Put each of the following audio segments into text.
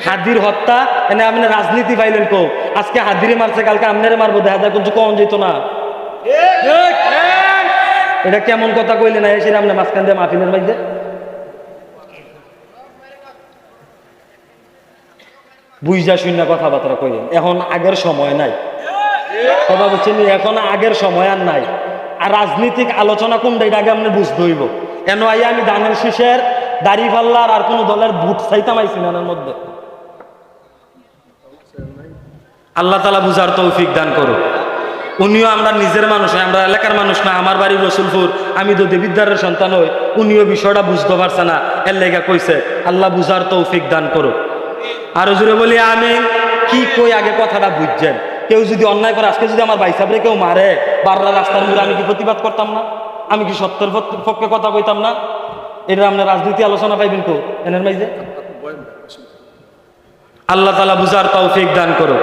হাদির হত্যা এনে আপনি রাজনীতি পাইলেন কো আজকে হাদিরে মারছে কালকে আপনারে মারবো দেখা যায় কিছু কম যেত না। এটা কেমন কথা কইলেন না এসে আপনি মাঝখান দিয়ে মাহফিলের মধ্যে বুঝা শূন্য কথাবার্তা কইলেন। এখন আগের সময় নাই, কথা বলছেন এখন আগের সময় আর নাই। আর রাজনীতিক আলোচনা কোনটা এটা আগে আপনি বুঝতে হইব। এন আইয়া আমি ধানের শীষের দাড়ি পাল্লার আর কোন দলের ভোট চাইতাম আইছি না এর মধ্যে। আল্লাহ তাআলা বুঝার তৌফিক দান করুন। উনিও আমরা নিজের মানুষ, আমরা এলাকার মানুষ না। আমার বাড়ি রসুলপুর, আমি তো দেবিদ্দারের সন্তান হই। উনিও বিষয়টা বুঝতে পারছে না, এর লেগা কইছে আল্লাহ বুঝার তৌফিক দান করুন। আরো জোরে বলি আমিন। কি কই আগে কথাটা বুঝছেন? কেউ যদি অন্যায় করে, আজকে যদি আমার ভাই সাহেবরে কেউ মারে বাররা রাস্তার মধ্যে, আমি কি প্রতিবাদ করতাম না? আমি কি সত্যের পক্ষে কথা কইতাম না? এটা আপনার রাজনীতি আলোচনা পাইবেন তো এনের মাইজে। আল্লাহ তাআলা বুঝার তৌফিক দান করুন।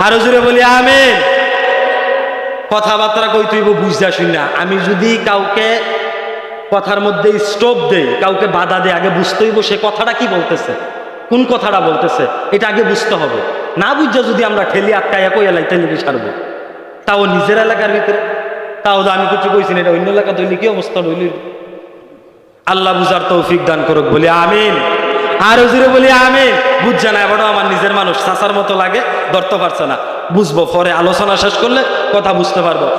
আরো জোরে বলি আমিন। কথাবার্তা কই তুইব বুঝা শুনা। আমি যদি কাউকে কথার মধ্যে স্টপ দেই, কাউকে বাধা দেই, আগে বুঝতে হইব সে কথাটা কি বলতেছে, কোন কথাটা বলতেছে, এটা আগে বুঝতে হবে। না বুঝা যদি আমরা ঠেলি আটকাইয়া কই এলাই ঠেলি সারবো, তাও নিজের এলাকার ভিতরে, তাও আমি কিছু কইছি না, এটা অন্য এলাকা তৈরি কি অবস্থা হইল। আল্লাহ বুঝার তৌফিক দান করুক বলি আমিন। আরো জোরে বলি আমিন। বুঝছে না এবারও আমার নিজের মানুষ, চাচার মতো লাগে, ধরতে পারছে না। বুঝবো পরে, আলোচনা শেষ করলে কথা বুঝতে পারবো।